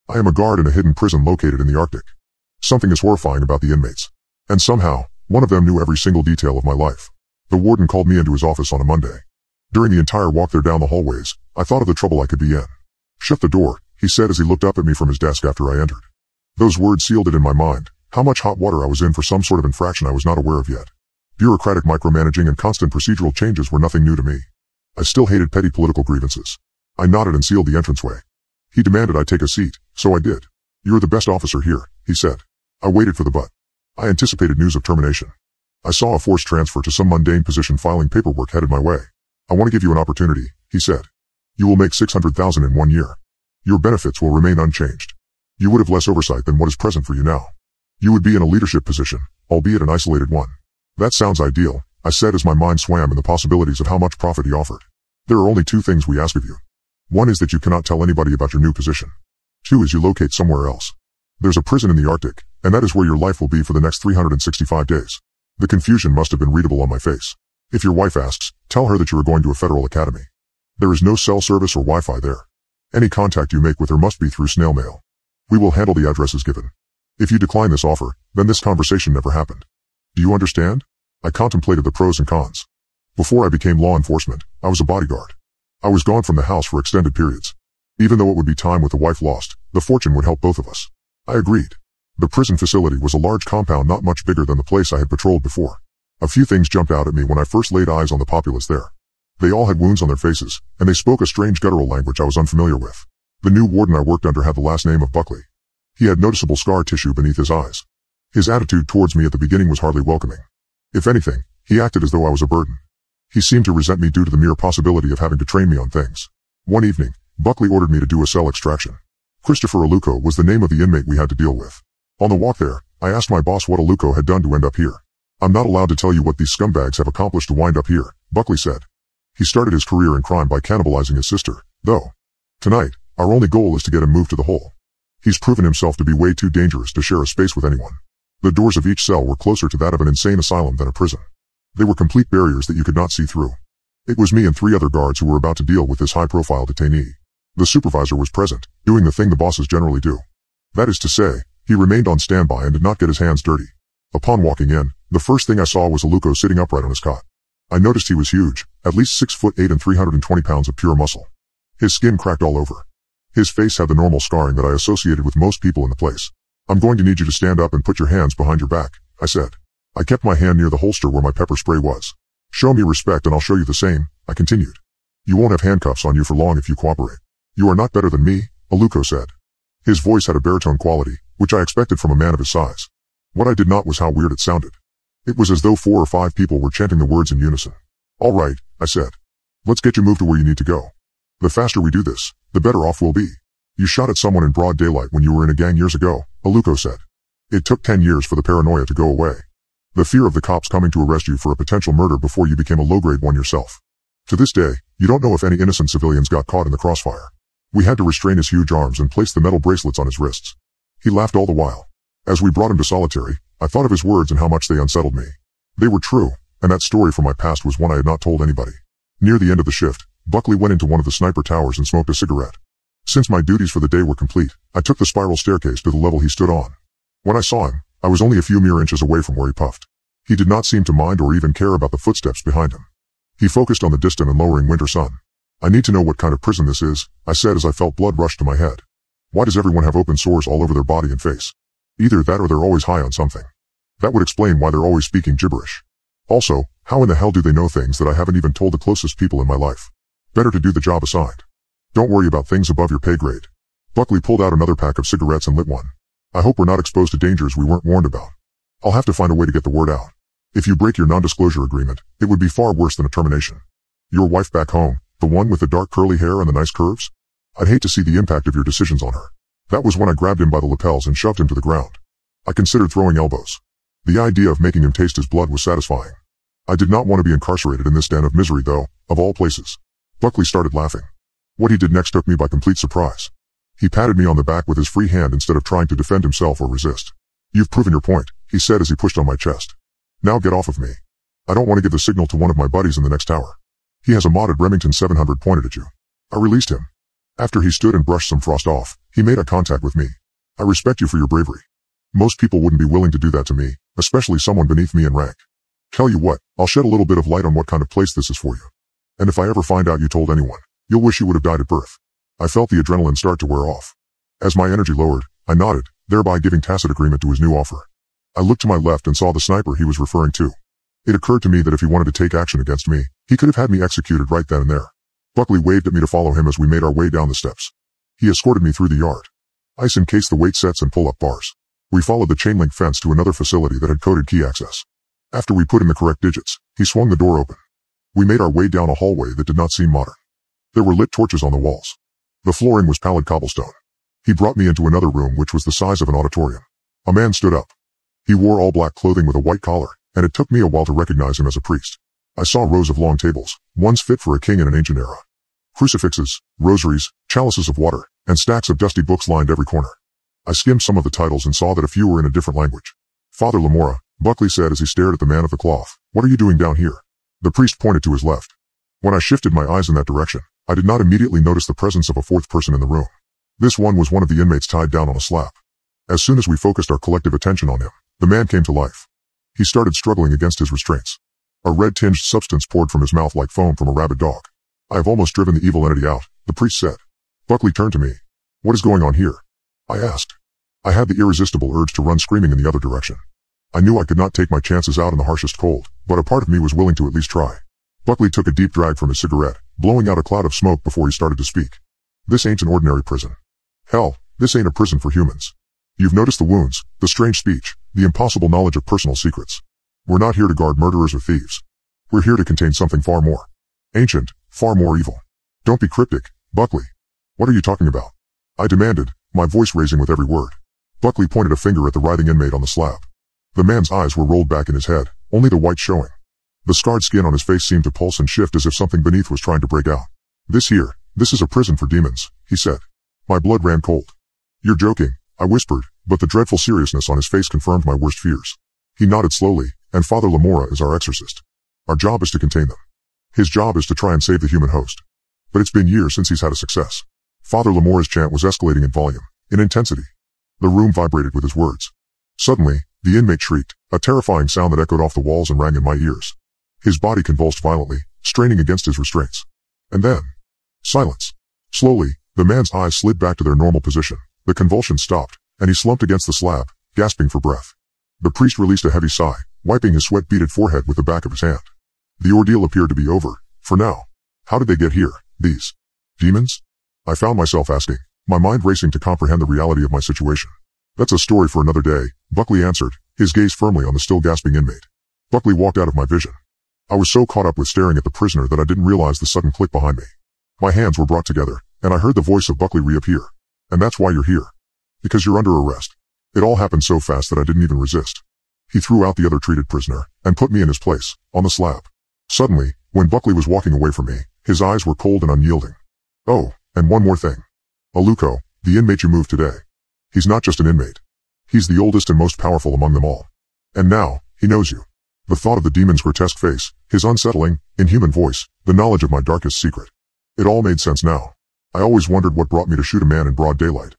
I am a guard in a hidden prison located in the Arctic. Something is horrifying about the inmates. And somehow, one of them knew every single detail of my life. The warden called me into his office on a Monday. During the entire walk there down the hallways, I thought of the trouble I could be in. "Shut the door," he said as he looked up at me from his desk after I entered. Those words sealed it in my mind, how much hot water I was in for some sort of infraction I was not aware of yet. Bureaucratic micromanaging and constant procedural changes were nothing new to me. I still hated petty political grievances. I nodded and sealed the entranceway. He demanded I take a seat, so I did. "You're the best officer here," he said. I waited for the but. I anticipated news of termination. I saw a forced transfer to some mundane position filing paperwork headed my way. "I want to give you an opportunity," he said. "You will make $600,000 in 1 year. Your benefits will remain unchanged. You would have less oversight than what is present for you now. You would be in a leadership position, albeit an isolated one." "That sounds ideal," I said as my mind swam in the possibilities of how much profit he offered. "There are only 2 things we ask of you. 1 is that you cannot tell anybody about your new position. 2 is you locate somewhere else. There's a prison in the Arctic, and that is where your life will be for the next 365 days. The confusion must have been readable on my face. "If your wife asks, tell her that you are going to a federal academy. There is no cell service or Wi-Fi there. Any contact you make with her must be through snail mail. We will handle the addresses given. If you decline this offer, then this conversation never happened. Do you understand?" I contemplated the pros and cons. Before I became law enforcement, I was a bodyguard. I was gone from the house for extended periods. Even though it would be time with the wife lost, the fortune would help both of us. I agreed. The prison facility was a large compound not much bigger than the place I had patrolled before. A few things jumped out at me when I first laid eyes on the populace there. They all had wounds on their faces, and they spoke a strange guttural language I was unfamiliar with. The new warden I worked under had the last name of Buckley. He had noticeable scar tissue beneath his eyes. His attitude towards me at the beginning was hardly welcoming. If anything, he acted as though I was a burden. He seemed to resent me due to the mere possibility of having to train me on things. One evening, Buckley ordered me to do a cell extraction. Christopher Aluko was the name of the inmate we had to deal with. On the walk there, I asked my boss what Aluko had done to end up here. "I'm not allowed to tell you what these scumbags have accomplished to wind up here," Buckley said. "He started his career in crime by cannibalizing his sister, though. Tonight, our only goal is to get him moved to the hole. He's proven himself to be way too dangerous to share a space with anyone." The doors of each cell were closer to that of an insane asylum than a prison. They were complete barriers that you could not see through. It was me and 3 other guards who were about to deal with this high-profile detainee. The supervisor was present, doing the thing the bosses generally do. That is to say, he remained on standby and did not get his hands dirty. Upon walking in, the first thing I saw was Aluko sitting upright on his cot. I noticed he was huge, at least 6'8" and 320 pounds of pure muscle. His skin cracked all over. His face had the normal scarring that I associated with most people in the place. "I'm going to need you to stand up and put your hands behind your back," I said. I kept my hand near the holster where my pepper spray was. "Show me respect and I'll show you the same," I continued. "You won't have handcuffs on you for long if you cooperate." "You are not better than me," Aluko said. His voice had a baritone quality, which I expected from a man of his size. What I did not was how weird it sounded. It was as though 4 or 5 people were chanting the words in unison. "All right," I said. "Let's get you moved to where you need to go. The faster we do this, the better off we'll be. You shot at someone in broad daylight when you were in a gang years ago," Aluko said. "It took 10 years for the paranoia to go away. The fear of the cops coming to arrest you for a potential murder before you became a low-grade one yourself. To this day, you don't know if any innocent civilians got caught in the crossfire. We had to restrain his huge arms and place the metal bracelets on his wrists." He laughed all the while. As we brought him to solitary, I thought of his words and how much they unsettled me. They were true, and that story from my past was one I had not told anybody. Near the end of the shift, Buckley went into one of the sniper towers and smoked a cigarette. Since my duties for the day were complete, I took the spiral staircase to the level he stood on. When I saw him, I was only a few mere inches away from where he puffed. He did not seem to mind or even care about the footsteps behind him. He focused on the distant and lowering winter sun. "I need to know what kind of prison this is," I said as I felt blood rush to my head. "Why does everyone have open sores all over their body and face? Either that or they're always high on something. That would explain why they're always speaking gibberish. Also, how in the hell do they know things that I haven't even told the closest people in my life? Better to do the job assigned. Don't worry about things above your pay grade." Buckley pulled out another pack of cigarettes and lit one. "I hope we're not exposed to dangers we weren't warned about. I'll have to find a way to get the word out. If you break your non-disclosure agreement, it would be far worse than a termination. Your wife back home, the one with the dark curly hair and the nice curves? I'd hate to see the impact of your decisions on her." That was when I grabbed him by the lapels and shoved him to the ground. I considered throwing elbows. The idea of making him taste his blood was satisfying. I did not want to be incarcerated in this den of misery though, of all places. Buckley started laughing. What he did next took me by complete surprise. He patted me on the back with his free hand instead of trying to defend himself or resist. "You've proven your point," he said as he pushed on my chest. "Now get off of me. I don't want to give the signal to one of my buddies in the next tower. He has a modded Remington 700 pointed at you." I released him. After he stood and brushed some frost off, He made eye contact with me. I respect you for your bravery. Most people wouldn't be willing to do that to me, especially someone beneath me in rank. Tell you what, I'll shed a little bit of light on what kind of place this is for you. And if I ever find out you told anyone, you'll wish you would have died at birth. I felt the adrenaline start to wear off. As my energy lowered, I nodded, thereby giving tacit agreement to his new offer. I looked to my left and saw the sniper he was referring to. It occurred to me that if he wanted to take action against me, he could have had me executed right then and there. Buckley waved at me to follow him as we made our way down the steps. He escorted me through the yard. Ice encased the weight sets and pull-up bars. We followed the chain-link fence to another facility that had coded key access. After we put in the correct digits, he swung the door open. We made our way down a hallway that did not seem modern. There were lit torches on the walls. The flooring was pallid cobblestone. He brought me into another room which was the size of an auditorium. A man stood up. He wore all black clothing with a white collar, and it took me a while to recognize him as a priest. I saw rows of long tables, ones fit for a king in an ancient era. Crucifixes, rosaries, chalices of water, and stacks of dusty books lined every corner. I skimmed some of the titles and saw that a few were in a different language. Father Lamora, Buckley said as he stared at the man of the cloth. What are you doing down here? The priest pointed to his left. When I shifted my eyes in that direction, I did not immediately notice the presence of a fourth person in the room. This one was one of the inmates tied down on a slab. As soon as we focused our collective attention on him, the man came to life. He started struggling against his restraints. A red-tinged substance poured from his mouth like foam from a rabid dog. I have almost driven the evil entity out, the priest said. Buckley turned to me. What is going on here? I asked. I had the irresistible urge to run screaming in the other direction. I knew I could not take my chances out in the harshest cold, but a part of me was willing to at least try. Buckley took a deep drag from his cigarette, blowing out a cloud of smoke before he started to speak. This ain't an ordinary prison. Hell, this ain't a prison for humans. You've noticed the wounds, the strange speech, the impossible knowledge of personal secrets. We're not here to guard murderers or thieves. We're here to contain something far more ancient, far more evil. Don't be cryptic, Buckley. What are you talking about? I demanded, my voice raising with every word. Buckley pointed a finger at the writhing inmate on the slab. The man's eyes were rolled back in his head, only the white showing. The scarred skin on his face seemed to pulse and shift as if something beneath was trying to break out. This is a prison for demons, he said. My blood ran cold. You're joking, I whispered, but the dreadful seriousness on his face confirmed my worst fears. He nodded slowly, and Father Lamora is our exorcist. Our job is to contain them. His job is to try and save the human host. But it's been years since he's had a success. Father Lamora's chant was escalating in volume, in intensity. The room vibrated with his words. Suddenly, the inmate shrieked, a terrifying sound that echoed off the walls and rang in my ears. His body convulsed violently, straining against his restraints. And then, silence. Slowly, the man's eyes slid back to their normal position. The convulsion stopped, and he slumped against the slab, gasping for breath. The priest released a heavy sigh, wiping his sweat-beaded forehead with the back of his hand. The ordeal appeared to be over, for now. How did they get here, these demons? I found myself asking, my mind racing to comprehend the reality of my situation. That's a story for another day, Buckley answered, his gaze firmly on the still gasping inmate. Buckley walked out of my vision. I was so caught up with staring at the prisoner that I didn't realize the sudden click behind me. My hands were brought together, and I heard the voice of Buckley reappear. And that's why you're here. Because you're under arrest. It all happened so fast that I didn't even resist. He threw out the other treated prisoner, and put me in his place, on the slab. Suddenly, when Buckley was walking away from me, his eyes were cold and unyielding. Oh, and one more thing. Aluko, the inmate you moved today. He's not just an inmate. He's the oldest and most powerful among them all. And now, he knows you. The thought of the demon's grotesque face, his unsettling, inhuman voice, the knowledge of my darkest secret. It all made sense now. I always wondered what brought me to shoot a man in broad daylight.